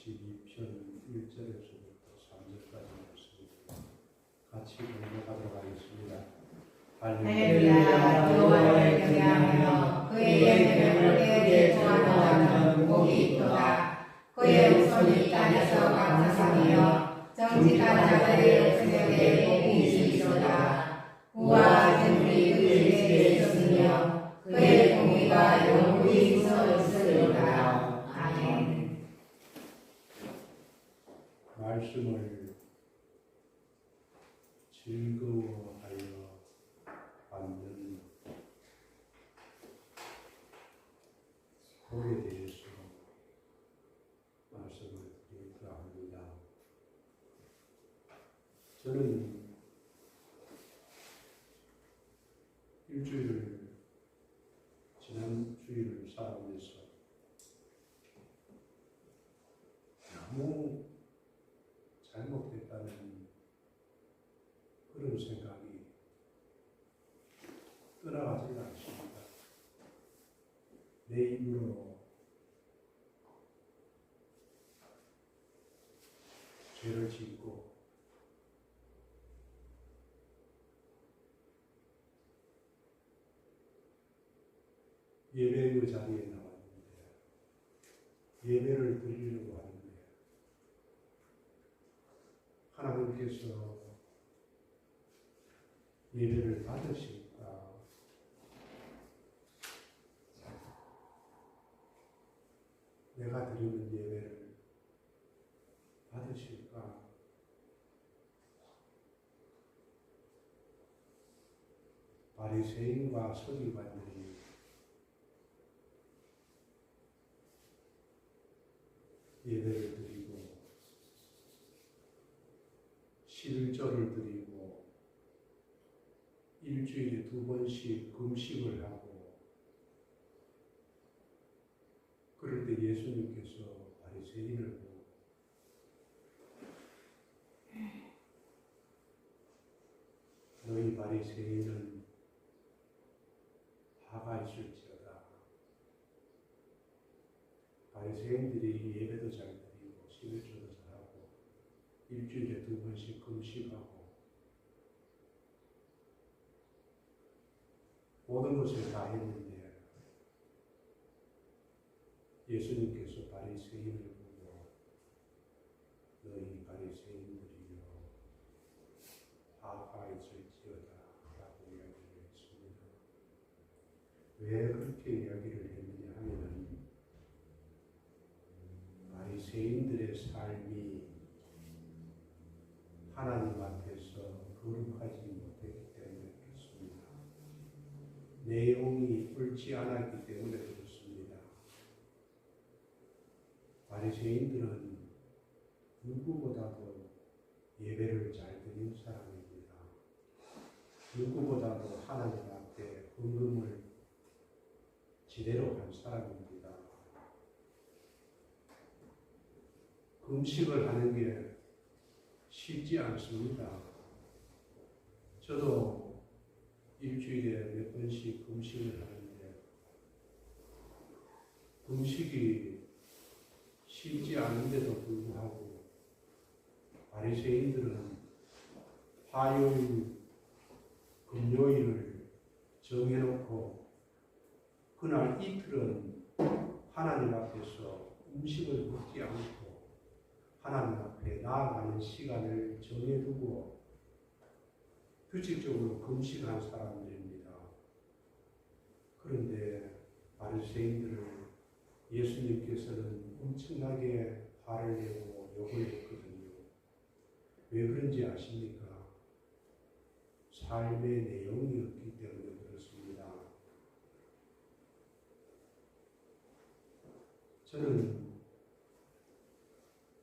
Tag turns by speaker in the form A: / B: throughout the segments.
A: 52편 1절에서부터 3절까지 말씀입니다. 같이 공부하도록 하겠습니다.
B: 할렐루야. 여호와를 경외하며 그의 계명을 크게 좋아하는 복이 있도다. 그의 후손이 땅에서 강타하며 정직한 자들의 생명에 복이 있도다. 우와 재물이 그의 집에 있으며 그의 공의가 영원히 서 있으리로다. 아멘.
A: 말씀을 즐거워하여 받는 복에 대해서 말씀을 드릴까 합니다. 저는 지난 주일을 살아오면서 너무 잘못됐다는 그런 생각이 떠나가지가 않습니다. 내 입으로 죄를 짓고 예배의 자리에 나왔는데 예배를 드리려고 하는데 하나님께서 예배를 받으실까? 내가 드리는 예배를 받으실까? 바리새인과 서기관들이 예배를 드리고 11조를 드리고 일주일에 2번씩 금식을 하고 그럴 때 예수님께서 바리새인을 보고 너희 바리새인은 화가 있을지어다. 바리새인들이 예배도 잘 드리고 11조도 잘하고 일주일에 2번씩 금식하고 모든 것을 다 했는데 예수님께서 바리새인을 보고 너희 바리새인들이여 화가 있을지어다 라고 이야기를 했습니다. 왜 그렇게 이야기를 했느냐 하면 바리새인들의 삶이 하나님 앞에서 거룩하지 못했기 때문에 그렇습니다. 내용이 옳지 않았기 때문에 그렇습니다. 바리새인들은 누구보다도 예배를 잘 드린 사람입니다. 누구보다도 하나님 앞에 헌금을 제대로 한 사람입니다. 금식을 하는 게 쉽지 않습니다. 저도 일주일에 몇 번씩 금식을 하는데 금식이 쉽지 않은데도 불구하고 바리새인들은 화요일, 금요일을 정해놓고 그날 이틀은 하나님 앞에서 음식을 먹지 않고 하나님 앞에 나아가는 시간을 정해두고 규칙적으로 금식한 사람들입니다. 그런데 바리새인들을 예수님께서는 엄청나게 화를 내고 욕을 했거든요. 왜 그런지 아십니까? 삶의 내용이 없기 때문에 그렇습니다. 저는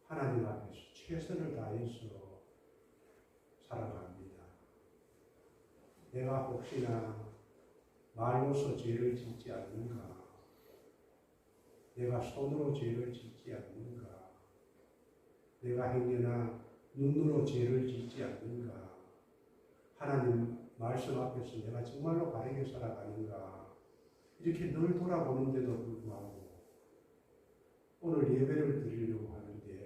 A: 하나님 앞에서 최선을 다해서 살아갑니다. 내가 혹시나 말로서 죄를 짓지 않는가? 내가 손으로 죄를 짓지 않는가? 내가 행여나 눈으로 죄를 짓지 않는가? 하나님 말씀 앞에서 내가 정말로 바르게 살아가는가? 이렇게 늘 돌아보는데도 불구하고 오늘 예배를 드리려고 하는데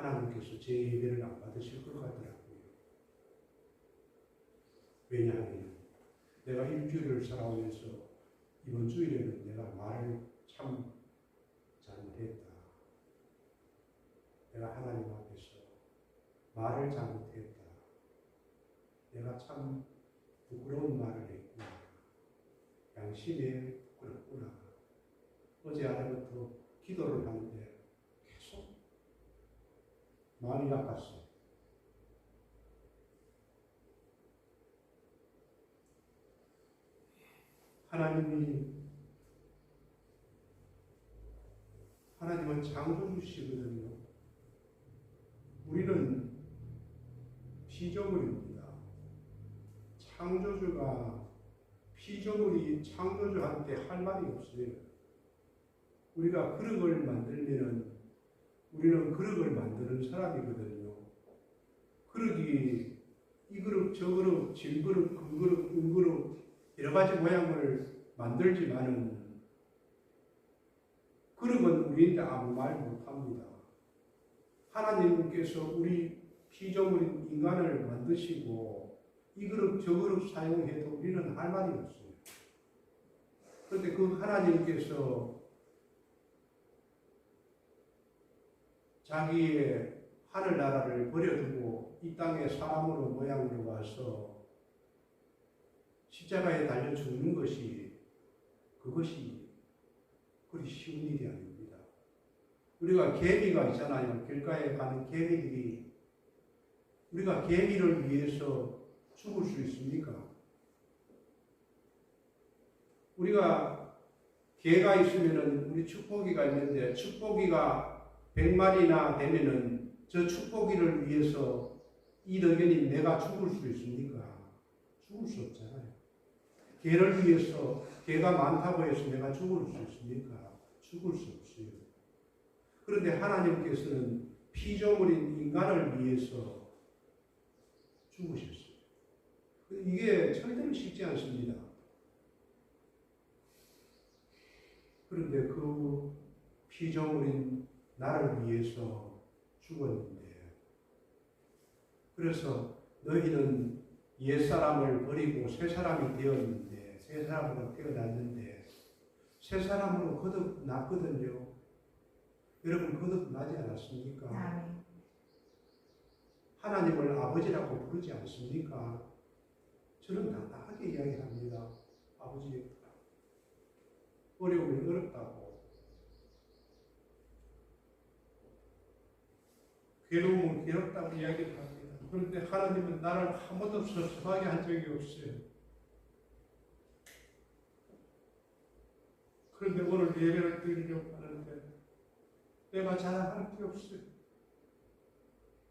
A: 하나님께서 제 예배를 안 받으실 것 같더라고요. 왜냐하면 내가 일주일을 살아오면서 이번 주일에는 내가 말을 참 잘못했다. 내가 하나님 앞에서 말을 잘못했다. 내가 참 부끄러운 말을 했구나. 양심에 부끄럽구나. 어제 아래부터 기도를 하는데 계속 마음이 아팠어요. 하나님은 창조주시거든요. 우리는 피조물입니다. 창조주가 피조물이 창조주한테 할 말이 없어요. 우리가 그릇을 만들면은 우리는 그릇을 만드는 사람이거든요. 그릇이 이 그릇, 저 그릇, 질 그릇, 그 그릇, 은 그릇 여러 가지 모양을 만들지만은 그릇은 우리한테 아무 말 못합니다. 하나님께서 우리 피조물인 인간을 만드시고 이 그릇 저 그릇 사용해도 우리는 할 말이 없어요. 그런데 그 하나님께서 자기의 하늘나라를 버려두고 이 땅에 사람으로 모양으로 와서 십자가에 달려 죽는 것이 그것이 그리 쉬운 일이 아닙니다. 우리가 개미가 있잖아요. 길가에 가는 개미들이 우리가 개미를 위해서 죽을 수 있습니까? 우리가 개가 있으면은 우리 축복이가 있는데 축복이가 100마리나 되면은 저 축복이를 위해서 이 덕연이 내가 죽을 수 있습니까? 죽을 수 없잖아요. 개를 위해서 개가 많다고 해서 내가 죽을 수 있습니까? 죽을 수 없어요. 그런데 하나님께서는 피조물인 인간을 위해서 죽으셨어요. 이게 절대로 쉽지 않습니다. 그런데 그 피조물인 나를 위해서 죽었는데, 그래서 너희는 옛사람을 버리고 새사람이 되었는데, 새사람으로 태어났는데 새사람으로 거듭났거든요. 여러분 거듭나지 않았습니까? 하나님을 아버지라고 부르지 않습니까? 저는 당당하게 이야기합니다. 아버지, 어려움이 어렵다고, 괴로움은 괴롭다고 이야기를 합니다. 그런데 하나님은 나를 한 번도 섭섭하게 한 적이 없어요. 그런데 오늘 예배를 드리려고 하는데 내가 자랑할 게 없어요.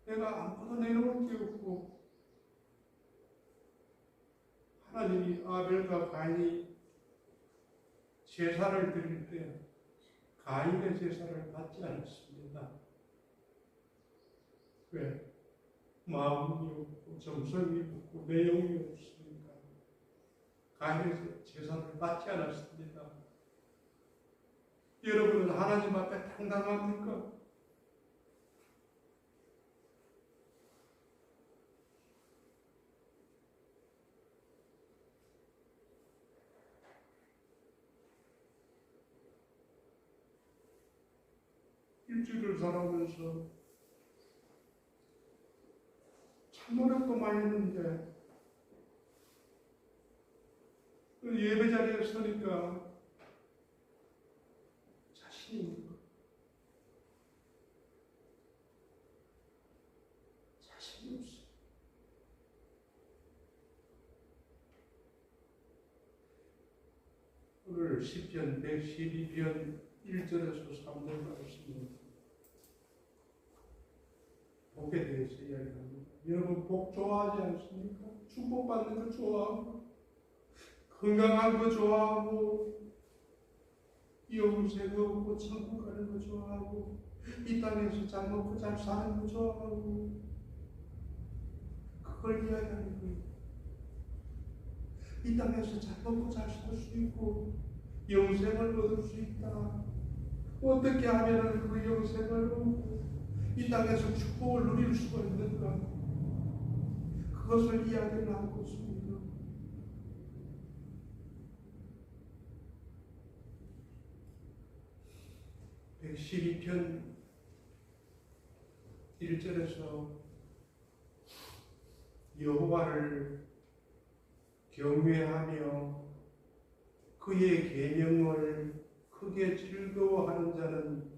A: 내가 아무것도 내놓을 게 없고, 하나님이 아벨과 가인이 제사를 드릴 때 가인의 제사를 받지 않았습니다. 왜? 마음이 없고 정성이 없고 내용이 없으니까 가인의 제사를 받지 않았습니다. 여러분은 하나님 앞에 당당합니까? 일주일을 살아오면서 참 노력도 많이 했는데 예배 자리에 서니까 자신이 없는 거. 자신이 없어. 오늘 시편 112편 1절에서 3절 말씀입니다. 복에 대해서 이야기합니다. 여러분 복 좋아하지 않습니까? 축복받는 거 좋아하고, 건강한 거 좋아하고, 영생 없고 천국 가는 거 좋아하고, 이 땅에서 잘 먹고 잘 사는 거 좋아하고, 그걸 이야기하는 거예요. 이 땅에서 잘 먹고 잘 살 수 있고 영생을 얻을 수 있다. 어떻게 하면 그 영생을 얻고 이 땅에서 축복을 누릴 수가 있는가? 그것을 이야기를 하고 있습니다. 112편 1절에서 여호와를 경외하며 그의 계명을 크게 즐거워하는 자는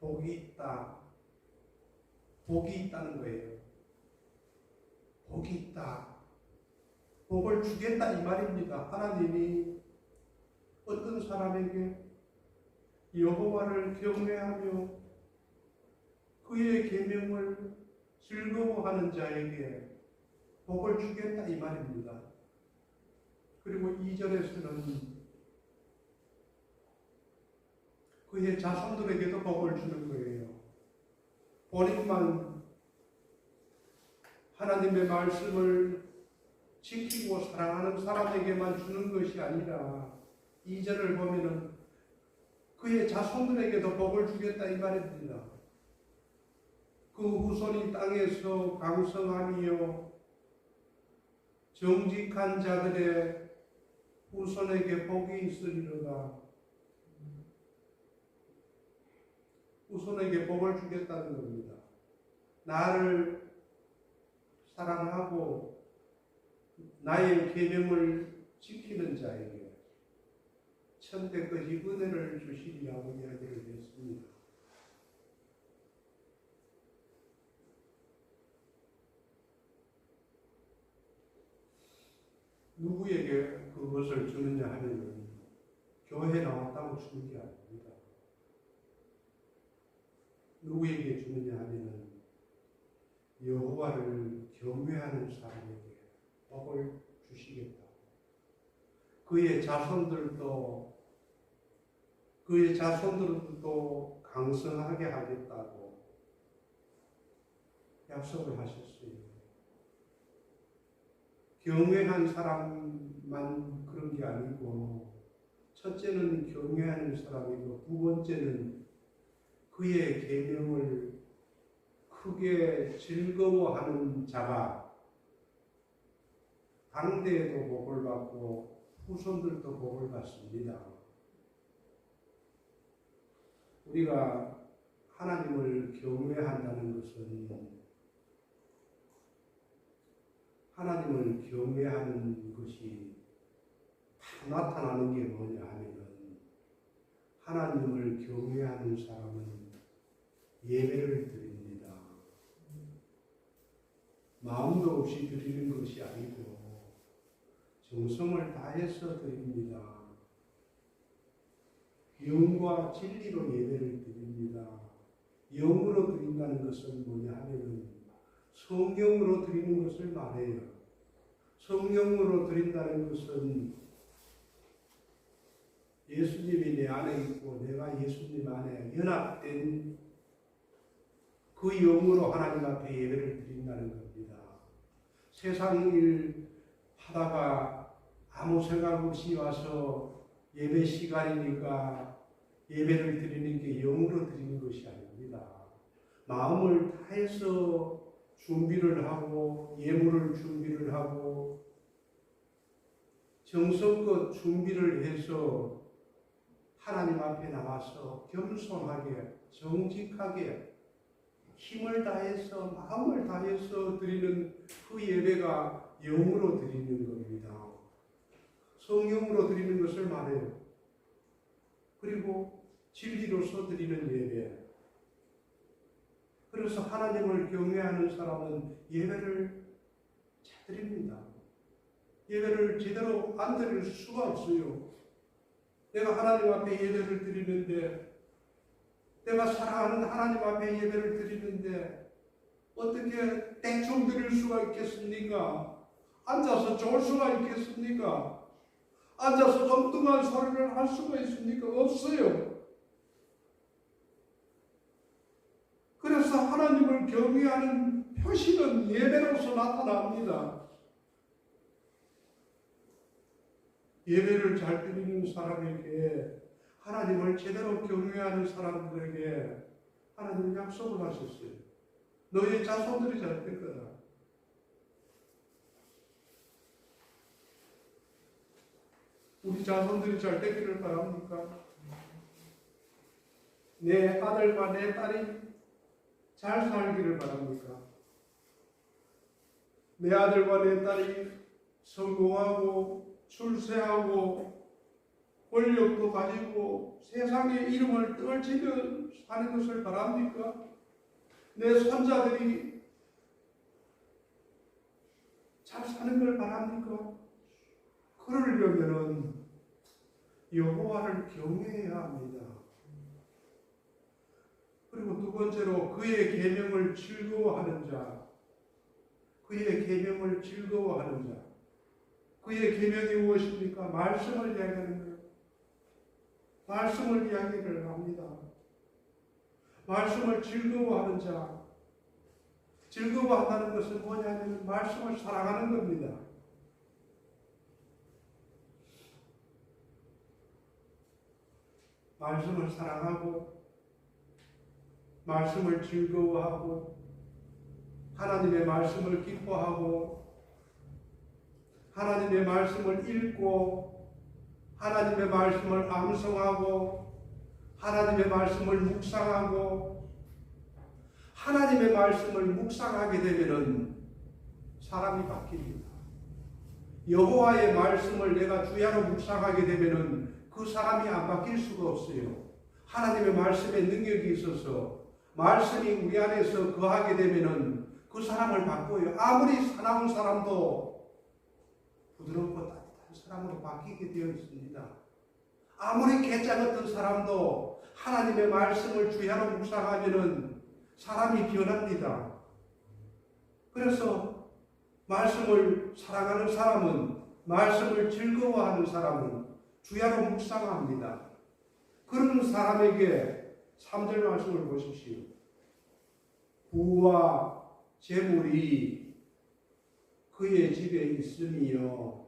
A: 복이 있다. 복이 있다는 거예요. 복이 있다. 복을 주겠다 이 말입니다. 하나님이 어떤 사람에게 여호와를 경외하며 그의 계명을 즐거워하는 자에게 복을 주겠다 이 말입니다. 그리고 2절에서는 그의 자손들에게도 복을 주는 거예요. 본인만 하나님의 말씀을 지키고 사랑하는 사람에게만 주는 것이 아니라 2절을 보면은 그의 자손들에게도 복을 주겠다 이 말입니다. 그 후손이 땅에서 강성하며 정직한 자들의 후손에게 복이 있으리로다. 후손에게 복을 주겠다는 겁니다. 나를 사랑하고 나의 계명을 지키는 자에게 천대까지 은혜를 주시리라고 이야기를 했습니다. 누구에게 그것을 주느냐 하면은 교회 나왔다고 주는 게 아닙니다. 누구에게 주느냐 하면은 여호와를 경외하는 사람에게 복을 주시겠다. 그의 자손들도 강성하게 하겠다고 약속을 하셨어요. 경외한 사람만 그런 게 아니고 첫째는 경외하는 사람이고 두 번째는 그의 계명을 크게 즐거워하는 자가 당대에도 복을 받고 후손들도 복을 받습니다. 우리가 하나님을 경외한다는 것은 하나님을 경외하는 것이 다 나타나는 게 뭐냐 하면은 하나님을 경외하는 사람은 예배를 드립니다. 마음도 없이 드리는 것이 아니고 정성을 다해서 드립니다. 영과 진리로 예배를 드립니다. 영으로 드린다는 것은 뭐냐 하면은 성령으로 드리는 것을 말해요. 성령으로 드린다는 것은 예수님이 내 안에 있고 내가 예수님 안에 연합된 그 영으로 하나님 앞에 예배를 드린다는 겁니다. 세상 일 하다가 아무 생각 없이 와서 예배 시간이니까 예배를 드리는 게 영으로 드리는 것이 아닙니다. 마음을 다해서 준비를 하고 예물을 준비를 하고 정성껏 준비를 해서 하나님 앞에 나와서 겸손하게 정직하게 힘을 다해서 마음을 다해서 드리는 그 예배가 영으로 드리는 겁니다. 성령으로 드리는 것을 말해요. 그리고 진리로서 드리는 예배. 그래서 하나님을 경외하는 사람은 예배를 잘 드립니다. 예배를 제대로 안 드릴 수가 없어요. 내가 하나님 앞에 예배를 드리는데, 내가 사랑하는 하나님 앞에 예배를 드리는데 어떻게 대충 드릴 수가 있겠습니까? 앉아서 좋을 수가 있겠습니까? 앉아서 엉뚱한 소리를 할 수가 있습니까? 없어요. 그래서 하나님을 경외하는 표시는 예배로서 나타납니다. 예배를 잘 드리는 사람에게, 하나님을 제대로 경외하는 사람들에게 하나님 약속을 하셨어요. 너의 자손들이 잘 될 거다. 우리 자손들이 잘 되기를 바랍니까? 내 아들과 내 딸이 잘 살기를 바랍니까? 내 아들과 내 딸이 성공하고 출세하고 권력도 가지고 세상의 이름을 떨치며 사는 것을 바랍니까? 내 손자들이 잘 사는 걸 바랍니까? 그러려면은 여호와를 경외해야 합니다. 그리고 두 번째로 그의 계명을 즐거워하는 자, 그의 계명을 즐거워하는 자. 그의 계명이 무엇입니까? 말씀을 이야기하는 거예요. 말씀을 이야기를 합니다. 말씀을 즐거워하는 자. 즐거워한다는 것은 뭐냐면 말씀을 사랑하는 겁니다. 말씀을 사랑하고 말씀을 즐거워하고 하나님의 말씀을 기뻐하고 하나님의 말씀을 읽고 하나님의 말씀을 암송하고 하나님의 말씀을 묵상하고 하나님의 말씀을 묵상하게 되면은 사람이 바뀝니다. 여호와의 말씀을 내가 주야로 묵상하게 되면은 그 사람이 안 바뀔 수가 없어요. 하나님의 말씀에 능력이 있어서 말씀이 우리 안에서 거하게 되면은 그 사람을 바꿔요. 아무리 사나운 사람도 부드럽고 따뜻한 사람으로 바뀌게 되어 있습니다. 아무리 괴짜 같은 사람도 하나님의 말씀을 주야로 묵상하면은 사람이 변합니다. 그래서 말씀을 사랑하는 사람은, 말씀을 즐거워하는 사람은 주야로 묵상합니다. 그런 사람에게 3절 말씀을 보십시오. 부와 재물이 그의 집에 있으며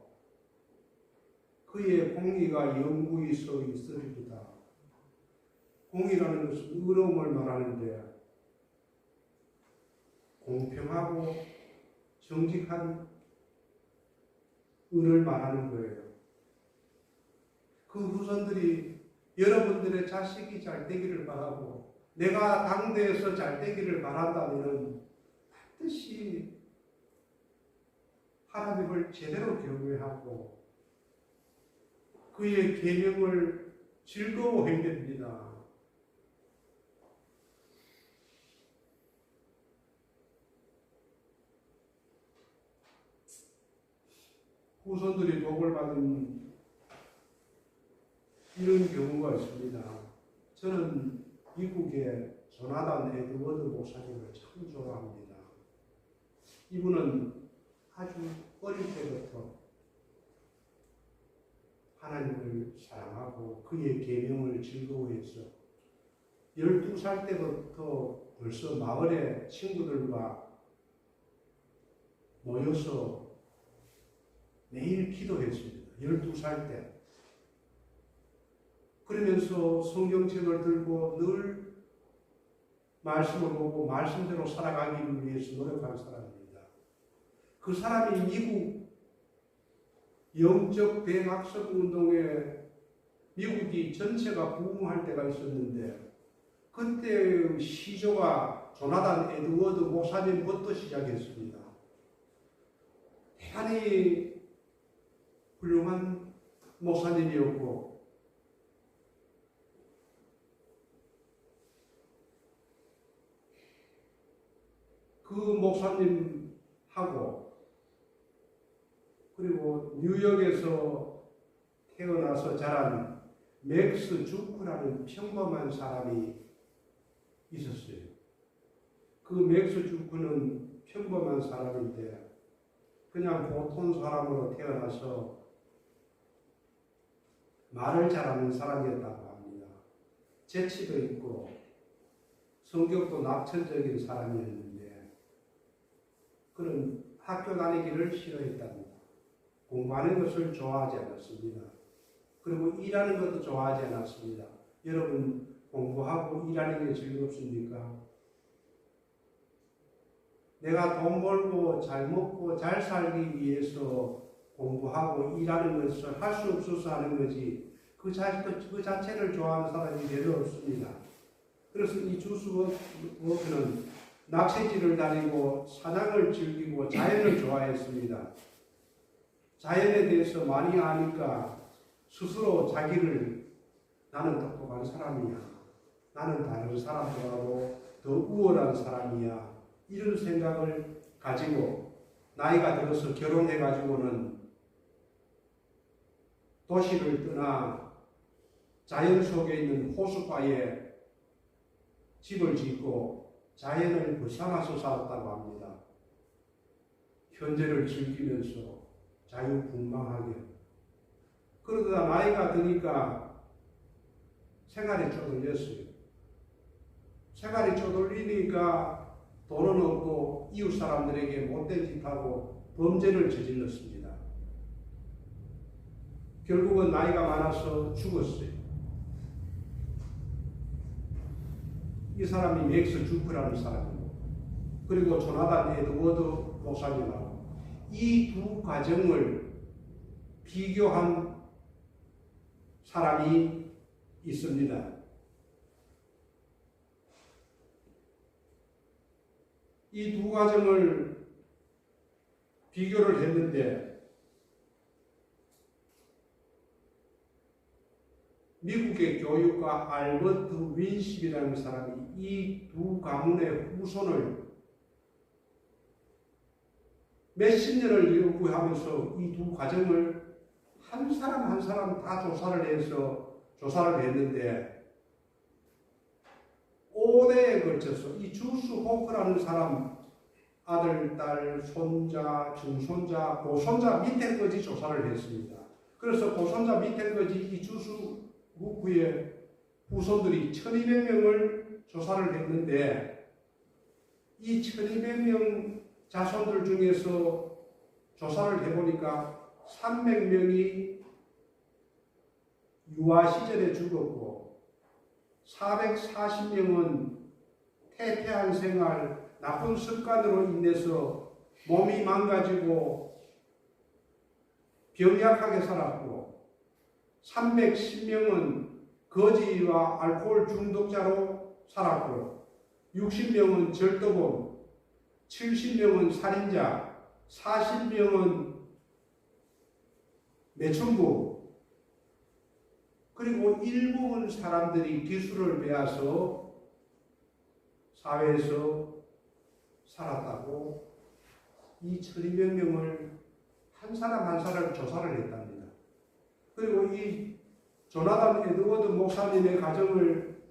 A: 그의 공의가 영구히 서 있으리로다. 공의라는 것은 의로움을 말하는데 공평하고 정직한 의를 말하는 거예요. 그 후손들이 여러분들의 자식이 잘 되기를 바라고 내가 당대에서 잘 되기를 바란다면 반드시 하나님을 제대로 경외하고 그의 계명을 즐거워해야 됩니다. 후손들이 복을 받은 이런 경우가 있습니다. 저는 미국의 조나단 에드워드 목사님을 참 좋아합니다. 이분은 아주 어릴 때부터 하나님을 사랑하고 그의 계명을 즐거워해서 12살 때부터 벌써 마을의 친구들과 모여서 매일 기도했습니다. 12살 때. 그러면서 성경책을 들고 늘 말씀을 보고 말씀대로 살아가기를 위해서 노력한 사람입니다. 그 사람이 미국 영적 대학습 운동에 미국이 전체가 부흥할 때가 있었는데 그때의 시조가 조나단 에드워드 목사님부터 시작했습니다. 대단히 훌륭한 목사님이었고 그 목사님하고 그리고 뉴욕에서 태어나서 자란 맥스 주크라는 평범한 사람이 있었어요. 그 맥스 주크는 평범한 사람인데 그냥 보통 사람으로 태어나서 말을 잘하는 사람이었다고 합니다. 재치도 있고 성격도 낙천적인 사람이었는데 그는 학교 다니기를 싫어했답니다. 공부하는 것을 좋아하지 않았습니다. 그리고 일하는 것도 좋아하지 않았습니다. 여러분 공부하고 일하는 게 즐겁습니까? 내가 돈 벌고 잘 먹고 잘 살기 위해서 공부하고 일하는 것을 할 수 없어서 하는 거지 그 자체를 좋아하는 사람이 별로 없습니다. 그래서 이 주스워크는 낚시질을 다니고 사냥을 즐기고 자연을 좋아했습니다. 자연에 대해서 많이 아니까 스스로 자기를 나는 똑똑한 사람이야. 나는 다른 사람들하고 더 우월한 사람이야. 이런 생각을 가지고 나이가 들어서 결혼해가지고는 도시를 떠나 자연 속에 있는 호숫가에 집을 짓고 자연을 벗어나서 살았다고 합니다. 현재를 즐기면서 자유분방하게. 그러다 나이가 드니까 생활이 쪼들렸어요. 생활이 쪼들리니까 돈은 없고 이웃 사람들에게 못된 짓하고 범죄를 저질렀습니다. 결국은 나이가 많아서 죽었어요. 이 사람이 맥스 주프라는 사람이고, 그리고 조나단 에드워드 목사님하고 이 두 가정을 비교한 사람이 있습니다. 이 두 가정을 비교를 했는데 미국의 교육가 알버트 윈십이라는 사람이 이 두 가문의 후손을 몇십 년을 연구하면서 이 두 가정을 한 사람 한 사람 다 조사를 했는데 5대에 걸쳐서 이 주스 호크라는 사람 아들, 딸, 손자, 증손자, 고손자 밑에까지 조사를 했습니다. 그래서 고손자 밑에까지 이 주스 호크의 후손들이 1200명을 조사를 했는데 이 1200명 자손들 중에서 조사를 해보니까 300명이 유아 시절에 죽었고 440명은 퇴폐한 생활, 나쁜 습관으로 인해서 몸이 망가지고 병약하게 살았고 310명은 거지와 알코올 중독자로 살았고 60명은 절도범, 70명은 살인자, 40명은 매춘부, 그리고 일부분 사람들이 기술을 배워서 사회에서 살았다고 이 1200명을 한 사람 한 사람 조사를 했답니다. 그리고 이 조나단 에드워드 목사님의 가정을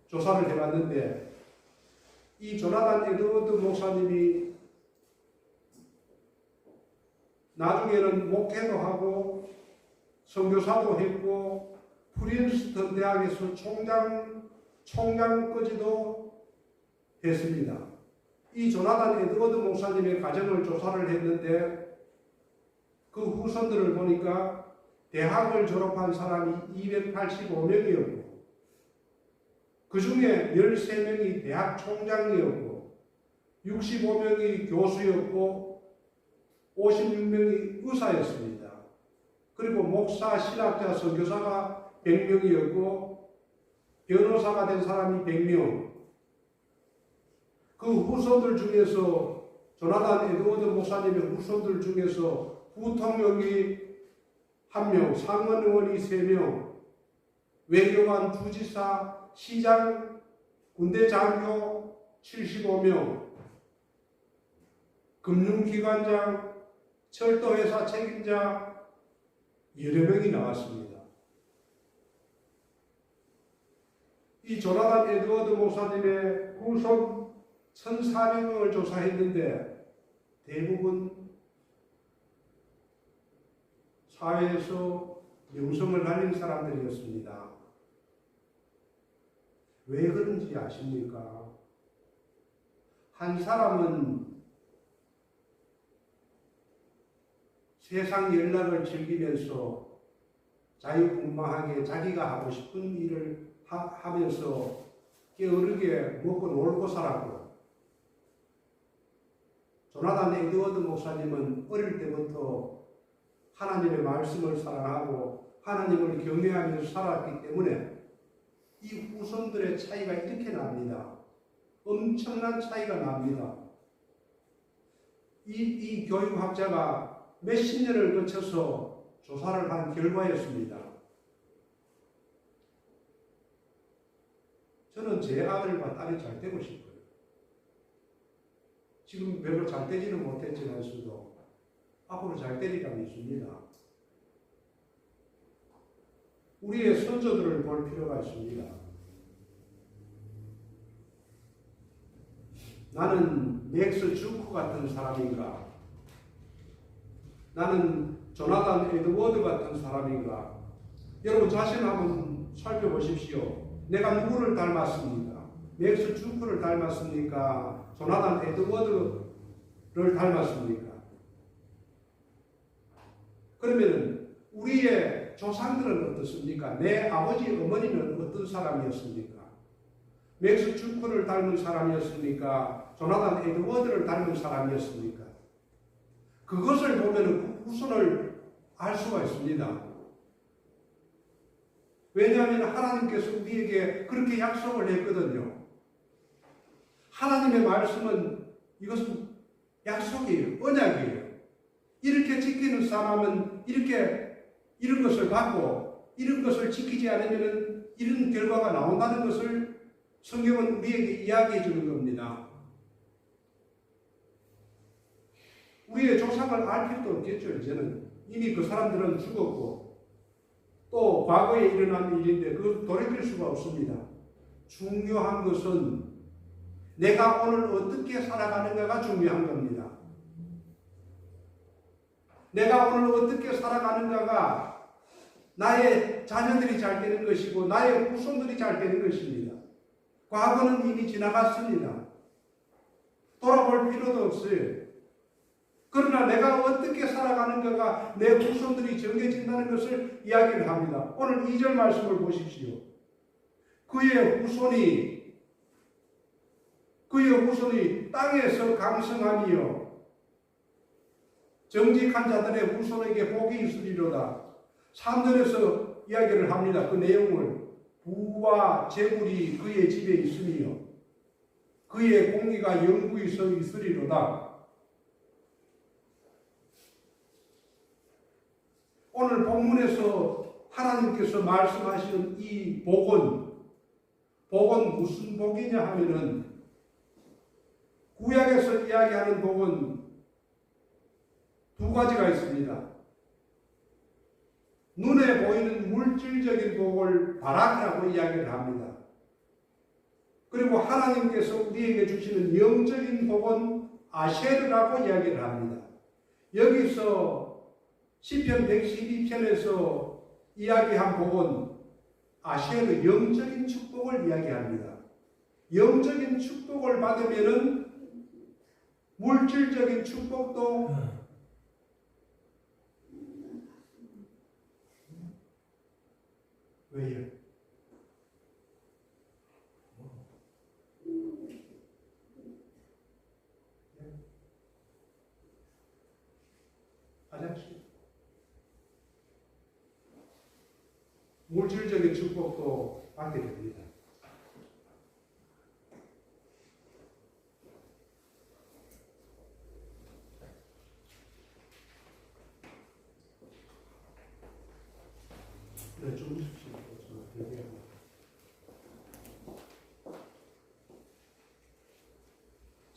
A: 조사를 해봤는데 이 조나단 에드워드 목사님이 나중에는 목회도 하고 선교사도 했고 프린스턴 대학에서 총장까지도 했습니다. 이 조나단 에드워드 목사님의 가정을 조사를 했는데 그 후손들을 보니까 대학을 졸업한 사람이 285명이었고 그 중에 13명이 대학 총장이었고 65명이 교수였고 56명이 의사였습니다. 그리고 목사, 신학자, 선교사가 100명이었고 변호사가 된 사람이 100명. 그 후손들 중에서 조나단 에드워드 목사님의 후손들 중에서 부통령이 1명, 상원의원이 3명, 외교관, 주지사, 시장, 군대 장교 75명, 금융기관장, 철도회사 책임자 여러 명이 나왔습니다. 이 조나단 에드워드 목사님의 후손 1400명을 조사했는데 대부분 사회에서 명성을 가진 사람들이었습니다. 왜 그런지 아십니까? 한 사람은 세상 연락을 즐기면서 자유분방하게 자기가 하고 싶은 일을 하면서 게으르게 먹고 놀고 살았고, 조나단 에드워드 목사님은 어릴 때부터 하나님의 말씀을 사랑하고 하나님을 경외하면서 살았기 때문에 이 후손들의 차이가 이렇게 납니다. 엄청난 차이가 납니다. 이 교육학자가 몇십 년을 거쳐서 조사를 한 결과였습니다. 저는 제 아들과 딸이 잘 되고 싶어요. 지금 별로 잘 되지는 못했지만서도 앞으로 잘 되리라 믿습니다. 우리의 선조들을 볼 필요가 있습니다. 나는 맥스 주크 같은 사람인가? 나는 조나단 에드워드 같은 사람인가? 여러분 자신 한번 살펴보십시오. 내가 누구를 닮았습니까? 맥스 주크를 닮았습니까? 조나단 에드워드를 닮았습니까? 그러면 우리의 조상들은 어떻습니까? 내 아버지 어머니는 어떤 사람이었습니까? 맥스 주크를 닮은 사람이었습니까? 조나단 에드워드를 닮은 사람이었습니까? 그것을 보면 그 후손을 알 수가 있습니다. 왜냐하면 하나님께서 우리에게 그렇게 약속을 했거든요. 하나님의 말씀은 이것은 약속이에요. 언약이에요. 이렇게 지키는 사람은 이런 것을 갖고 이런 것을 지키지 않으면 이런 결과가 나온다는 것을 성경은 우리에게 이야기해 주는 겁니다. 우리의 조상을 알 필요도 없겠죠. 이제는 이미 그 사람들은 죽었고 또 과거에 일어난 일인데 그걸 돌이킬 수가 없습니다. 중요한 것은 내가 오늘 어떻게 살아가는가가 중요한 겁니다. 내가 오늘 어떻게 살아가는가가 나의 자녀들이 잘 되는 것이고 나의 후손들이 잘 되는 것입니다. 과거는 이미 지나갔습니다. 돌아볼 필요도 없어요. 그러나 내가 어떻게 살아가는가가 내 후손들이 정해진다는 것을 이야기를 합니다. 오늘 2절 말씀을 보십시오. 그의 후손이 땅에서 강성하며 정직한 자들의 후손에게 복이 있으리로다. 3절에서 이야기를 합니다. 그 내용을 부와 재물이 그의 집에 있으며 그의 공의가 영구히 서 있으리로다. 오늘 본문에서 하나님께서 말씀하시는 이 복은 무슨 복이냐 하면은 구약에서 이야기하는 복은 두 가지가 있습니다. 눈에 보이는 물질적인 복을 바라크라고 이야기를 합니다. 그리고 하나님께서 우리에게 주시는 영적인 복은 아셰르라고 이야기를 합니다. 여기서 시편 112편에서 이야기한 복은 아셰르 영적인 축복을 이야기합니다. 영적인 축복을 받으면은 물질적인 축복도 왜요? 화장실. 물질적인 축복도 받게 됩니다. 네, 좀 주십시오.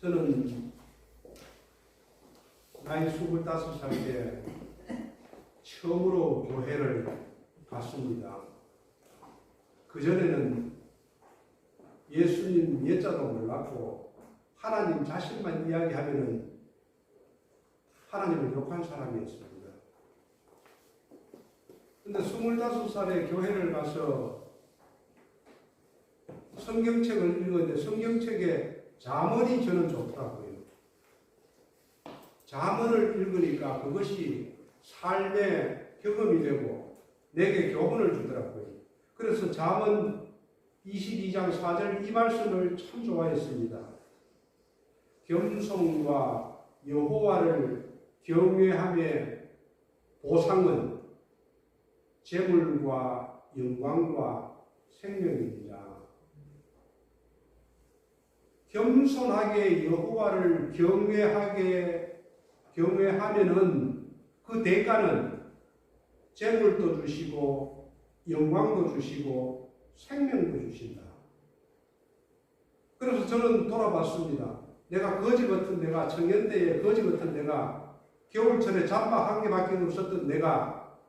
A: 저는 나이 25살 때 처음으로 교회를 갔습니다. 그전에는 예수님 예자도 몰랐고 하나님 자신만 이야기하면은 하나님을 욕한 사람이었습니다. 근데 25살에 교회를 가서 성경책을 읽었는데 성경책에 잠언이 저는 좋더라고요. 잠언을 읽으니까 그것이 삶의 경험이 되고 내게 교훈을 주더라고요. 그래서 잠언 22장 4절 이 말씀을 참 좋아했습니다. 겸손과 여호와를 경외함의 보상은 재물과 영광과 생명입니다. 겸손하게 여호와를 경외하면은 그 대가는 재물도 주시고 영광도 주시고 생명도 주신다. 그래서 저는 돌아봤습니다. 내가 거지 같은 내가 청년대에 거지 같은 내가 겨울철에 잠바 한 개밖에 없었던 내가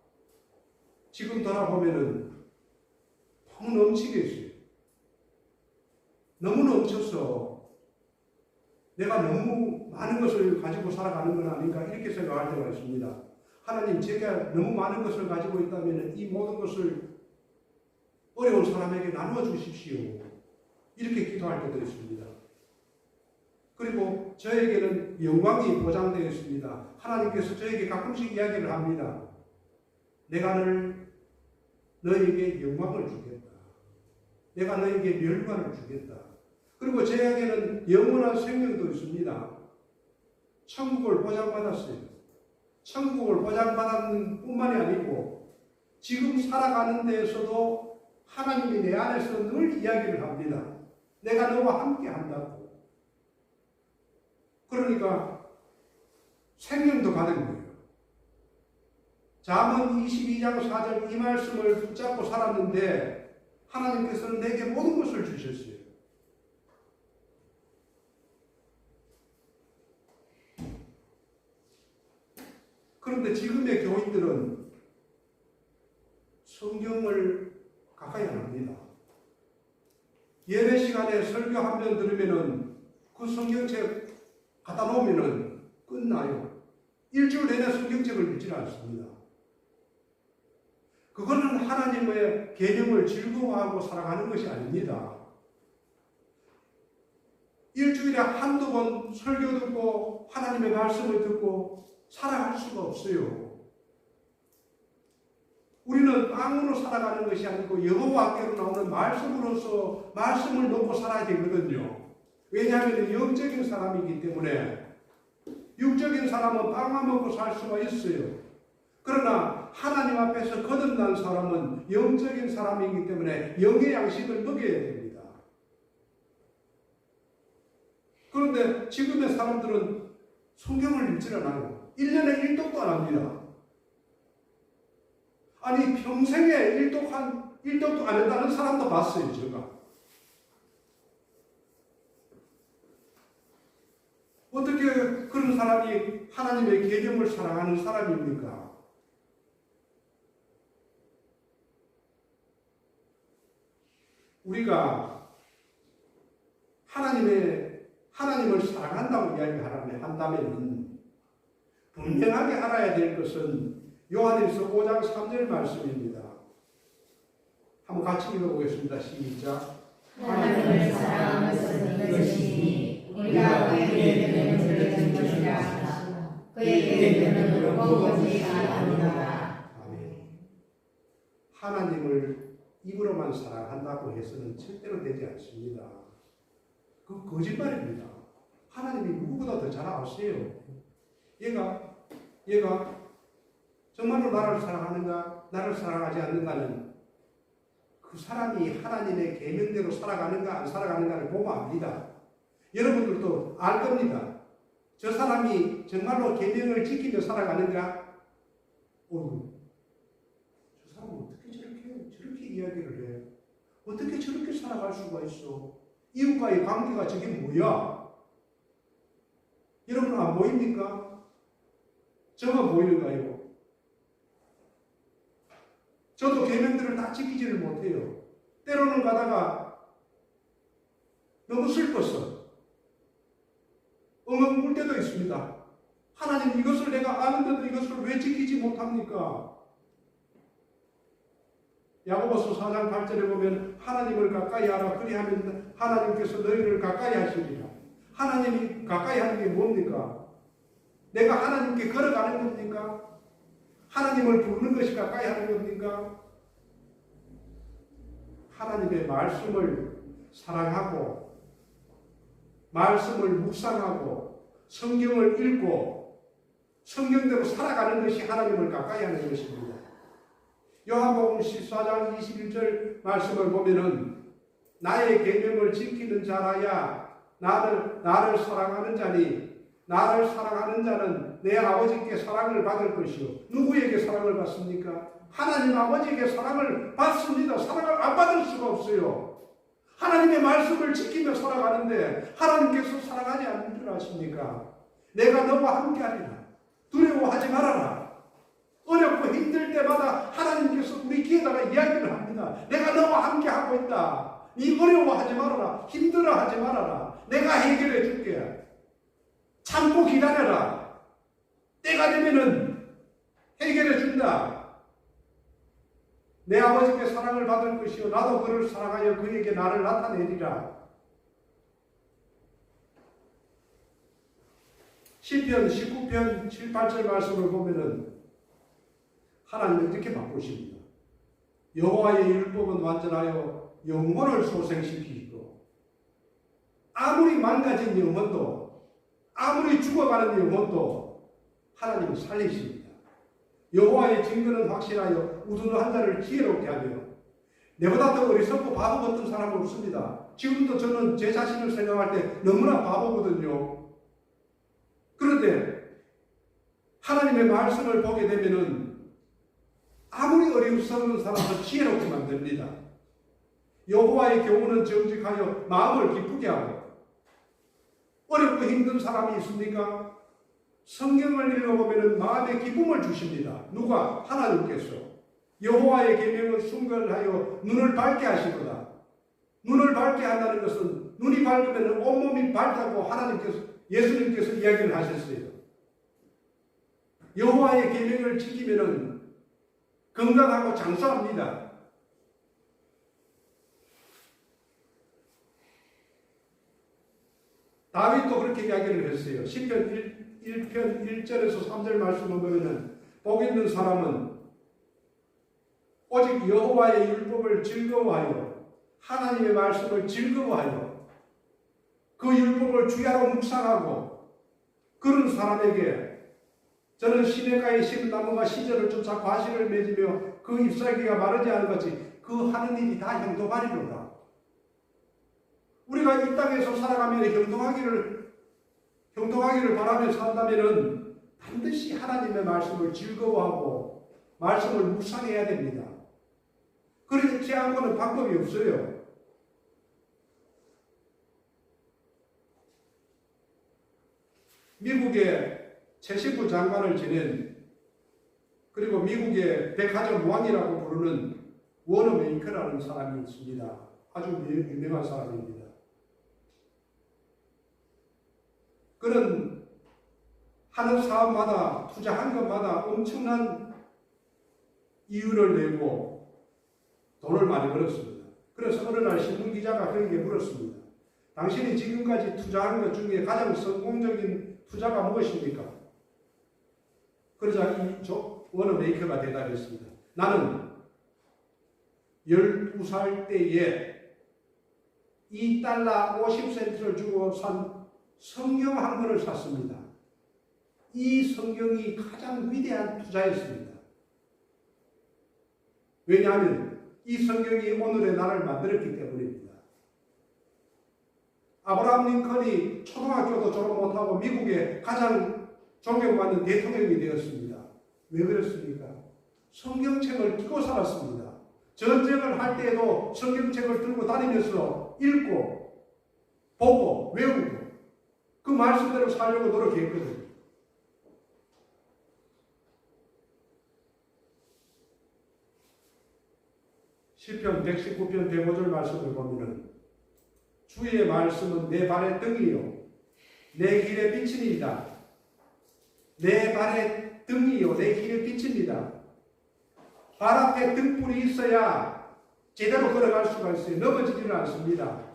A: 지금 돌아보면은 너무 넘치게 있어요. 너무 넘쳐서 내가 너무 많은 것을 가지고 살아가는 건 아닌가 이렇게 생각할 때가 있습니다. 하나님, 제가 너무 많은 것을 가지고 있다면 이 모든 것을 어려운 사람에게 나누어 주십시오. 이렇게 기도할 때도 있습니다. 그리고 저에게는 영광이 보장되어 있습니다. 하나님께서 저에게 가끔씩 이야기를 합니다. 내가 너에게 영광을 주겠다. 내가 너에게 멸관을 주겠다. 그리고 저에게는 영원한 생명도 있습니다. 천국을 보장받았어요. 천국을 보장받았는 뿐만이 아니고 지금 살아가는 데에서도 하나님이 내 안에서 늘 이야기를 합니다. 내가 너와 함께 한다고. 그러니까 생명도 받은 거예요. 잠언 22장 4절 이 말씀을 붙잡고 살았는데 하나님께서는 내게 모든 것을 주셨어요. 그런데 지금의 교인들은 성경을 가까이 안 합니다. 예배 시간에 설교 한 번 들으면은 그 성경책 갖다 놓으면은 끝나요. 일주일 내내 성경책을 읽지 않습니다. 그거는 하나님의 계명을 즐거워하고 살아가는 것이 아닙니다. 일주일에 한두 번 설교 듣고 하나님의 말씀을 듣고 살아갈 수가 없어요. 우리는 빵으로 살아가는 것이 아니고 여호와께로 나오는 말씀으로서 말씀을 놓고 살아야 되거든요. 왜냐하면 영적인 사람이기 때문에 육적인 사람은 빵만 먹고 살 수가 있어요. 그러나 하나님 앞에서 거듭난 사람은 영적인 사람이기 때문에 영의 양식을 먹여야 됩니다. 그런데 지금의 사람들은 성경을 읽지 않아요. 1년에 1독도 안 합니다. 아니 평생에 1독도 안 했다는 사람도 봤어요. 제가. 어떻게 그런 사람이 하나님의 계명을 사랑하는 사람입니까? 우리가 하나님을 사랑한다고 이야기한다면 분명하게 알아야 될 것은 요한일서 5장 3절 말씀입니다. 한번 같이 읽어보겠습니다. 시작.
B: 하나님을 사랑하는 것은 이것이니 우리가 그에게 되는 들려진 것이라. 그에게 되는 것으로 오직 아니하노라.
A: 아멘. 하나님을 입으로만 사랑한다고 해서는 절대로 되지 않습니다. 그 거짓말입니다. 하나님이 누구보다 더 잘 아세요. 얘가 정말로 나를 사랑하는가, 나를 사랑하지 않는가는 그 사람이 하나님의 계명대로 살아가는가 안 살아가는가를 보고 압니다. 여러분들도 알 겁니다. 저 사람이 정말로 계명을 지키며 살아가는가? 저 사람은 어떻게 저렇게 이야기를 해? 어떻게 저렇게 살아갈 수가 있어? 이웃과의 관계가 저게 뭐야? 여러분 안 보입니까? 저만 보이는가요? 저도 계명들을 다 지키지를 못해요. 때로는 가다가 너무 슬퍼서 엉엉 울 때도 있습니다. 하나님, 이것을 내가 아는데도 이것을 왜 지키지 못합니까? 야고보서 4장 8절에 보면 하나님을 가까이 하라 그리하면 하나님께서 너희를 가까이 하시리라. 하나님이 가까이 하는 게 뭡니까? 내가 하나님께 걸어가는 겁니까? 하나님을 부르는 것이 가까이 하는 겁니까? 하나님의 말씀을 사랑하고 말씀을 묵상하고 성경을 읽고 성경대로 살아가는 것이 하나님을 가까이 하는 것입니다. 요한복음 14장 21절 말씀을 보면은 나의 계명을 지키는 자라야 나를 사랑하는 자니 나를 사랑하는 자는 내 아버지께 사랑을 받을 것이요. 누구에게 사랑을 받습니까? 하나님 아버지에게 사랑을 받습니다. 사랑을 안 받을 수가 없어요. 하나님의 말씀을 지키며 살아가는데 하나님께서 사랑하지 않는 줄 아십니까? 내가 너와 함께하리라. 두려워하지 말아라. 어렵고 힘들 때마다 하나님께서 우리 귀에다가 이야기를 합니다. 내가 너와 함께하고 있다. 네 어려워하지 말아라. 힘들어하지 말아라. 내가 해결해 줄게. 참고 기다려라. 때가 되면은 해결해 준다. 내 아버지께 사랑을 받을 것이요 나도 그를 사랑하여 그에게 나를 나타내리라. 시편 19편 7, 8절 말씀을 보면은 하나님은 이렇게 바꾸십니다. 여호와의 율법은 완전하여 영혼을 소생시키고 아무리 망가진 영혼도 아무리 죽어가는 영혼도 하나님은 살리십니다. 여호와의 증거는 확실하여 우둔한 자를 지혜롭게 하며 내보다 더 어리석고 바보 같은 사람은 없습니다. 지금도 저는 제 자신을 생각할 때 너무나 바보거든요. 그런데 하나님의 말씀을 보게 되면은 아무리 어리석은 사람도 지혜롭게 만듭니다. 여호와의 경우는 정직하여 마음을 기쁘게 하고 어렵고 힘든 사람이 있습니까? 성경을 읽어보면 마음에 기쁨을 주십니다. 누가? 하나님께서. 여호와의 계명은 순결하여 눈을 밝게 하시도다. 눈을 밝게 한다는 것은 눈이 밝으면 온몸이 밝다고 하나님께서 예수님께서 이야기를 하셨어요. 여호와의 계명을 지키면 건강하고 장수합니다. 다윗도 그렇게 이야기를 했어요. 시편 1편 1절에서 3절 말씀을 보면은 복 있는 사람은 오직 여호와의 율법을 즐거워하여 하나님의 말씀을 즐거워하여 그 율법을 주야로 묵상하고 그런 사람에게 저는 시냇가에 심은 나무가 시절을 쫓아 과실을 맺으며 그 잎사귀가 마르지 않은 것이 그 하는 일이 다 형통하리로다. 우리가 이 땅에서 살아가면 형통하기를 바라며 산다면은 반드시 하나님의 말씀을 즐거워하고 말씀을 묵상해야 됩니다. 그렇지 않고는 방법이 없어요. 미국의 최신부 장관을 지낸 그리고 미국의 백화점 왕이라고 부르는 워너메이커라는 사람이 있습니다. 아주 유명한 사람입니다. 그는 하는 사업마다 투자한 것마다 엄청난 이유를 내고 돈을 많이 벌었습니다. 그래서 어느 날 신문기자가 그에게 물었습니다. 당신이 지금까지 투자한 것 중에 가장 성공적인 투자가 무엇입니까? 그러자 이 워너메이커가 대답했습니다. 나는 12살 때에 $2 50센트를 주고 산 성경 한 권을 샀습니다. 이 성경이 가장 위대한 투자였습니다. 왜냐하면 이 성경이 오늘의 나를 만들었기 때문입니다. 아브라함 링컨이 초등학교도 졸업 못하고 미국의 가장 존경받는 대통령이 되었습니다. 왜 그렇습니까? 성경책을 끼고 살았습니다. 전쟁을 할 때에도 성경책을 들고 다니면서 읽고 보고 외우고 그 말씀대로 살려고 노력했거든요. 시편 119편 105절 말씀을 보면 주의 말씀은 내 발의 등이요 내 길의 빛이니이다. 내 발의 등이요 내 길의 빛입니다. 발 앞에 등불이 있어야 제대로 걸어갈 수가 있어요. 넘어지지는 않습니다.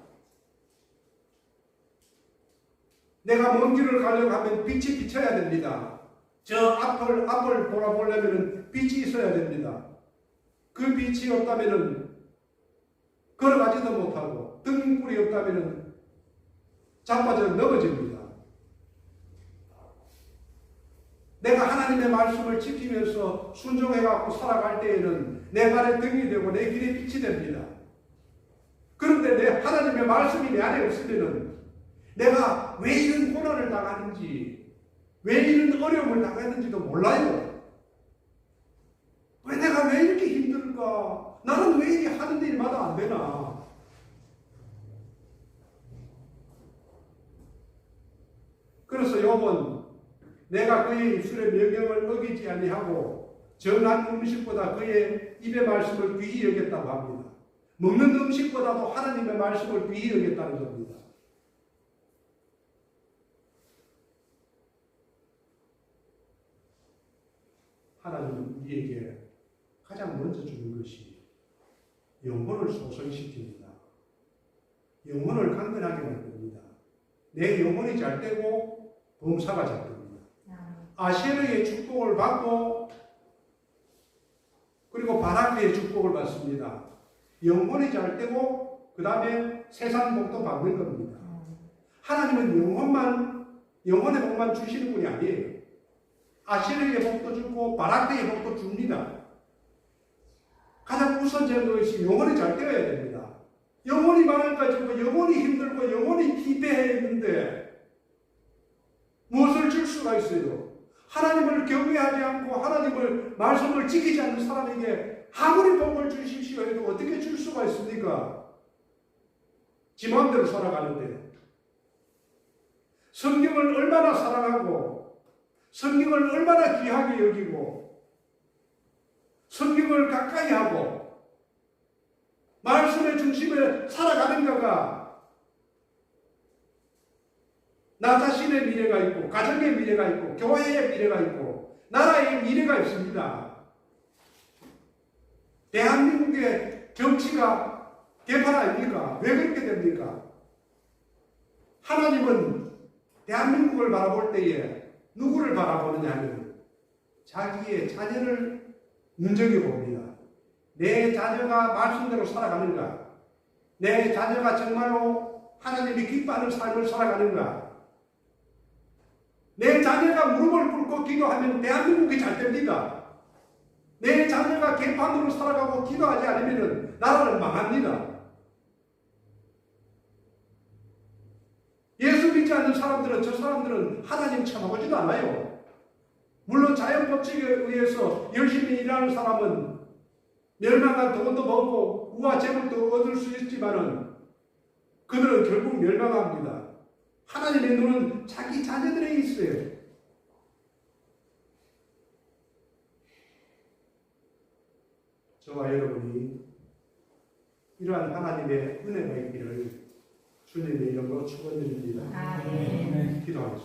A: 내가 먼 길을 가려고 하면 빛이 비쳐야 됩니다. 저 앞을 돌아보려면 빛이 있어야 됩니다. 그 빛이 없다면 걸어가지도 못하고 등불이 없다면 자빠져 넘어집니다. 내가 하나님의 말씀을 지키면서 순종해갖고 살아갈 때에는 내 발에 등이 되고 내 길에 빛이 됩니다. 그런데 내 하나님의 말씀이 내 안에 없으면은 내가 왜 이런 고난을 당하는지, 왜 이런 어려움을 당하는지도 몰라요. 왜 내가 왜 이렇게 힘들까? 나는 왜 이렇게 하는 일마다 안 되나? 그래서 욥은 내가 그의 입술의 명령을 어기지 아니하고 정한 음식보다 그의 입의 말씀을 귀히 여겼다고 합니다. 먹는 음식보다도 하나님의 말씀을 귀히 여겼다는 겁니다. 하나님은 우리에게 가장 먼저 주는 것이 영혼을 소성시킵니다. 영혼을 강건하게 만듭니다. 내 영혼이 잘 되고 범사가 잘 됩니다. 아세르의 축복을 받고 그리고 바라크의 축복을 받습니다. 영혼이 잘 되고 그 다음에 세상 복도 받는 겁니다. 하나님은 영혼의 복만 주시는 분이 아니에요. 아세르의 복도 주고 바라크의 복도 줍니다. 가장 우선적인 것이 영혼이 잘 되어야 됩니다. 영혼이 많아가지고 영혼이 힘들고 영혼이 기대했는데 무엇을 줄 수가 있어요? 하나님을 경외하지 않고 하나님을 말씀을 지키지 않는 사람에게 아무리 복을 주십시오 해도 어떻게 줄 수가 있습니까? 지 마음대로 살아가는데 성경을 얼마나 사랑하고 성경을 얼마나 귀하게 여기고 성경을 가까이 하고 말씀의 중심에 살아가는가가 나 자신의 미래가 있고 가정의 미래가 있고 교회의 미래가 있고 나라의 미래가 있습니다. 대한민국의 정치가 개판 아닙니까? 왜 그렇게 됩니까? 하나님은 대한민국을 바라볼 때에 누구를 바라보느냐 하면 자기의 자녀를 눈여겨봅니다. 내 자녀가 말씀대로 살아가는가? 내 자녀가 정말로 하나님이 기뻐하는 삶을 살아가는가? 내 자녀가 무릎을 꿇고 기도하면 대한민국이 잘 됩니다. 내 자녀가 개판으로 살아가고 기도하지 않으면 나라는 망합니다. 예수 믿지 않는 사람들은 저 사람들은 하나님 쳐다보지도 않아요. 물론 자연 법칙에 의해서 열심히 일하는 사람은 멸망한 돈도 벌고 우와 재물도 얻을 수 있지만은 그들은 결국 멸망합니다. 하나님의 눈은 자기 자녀들에게 있어요. 저와 여러분이 이러한 하나님의 은혜가 있기를 주님의 이름으로 축원드립니다.
B: 아멘.
A: 기도하겠습니다.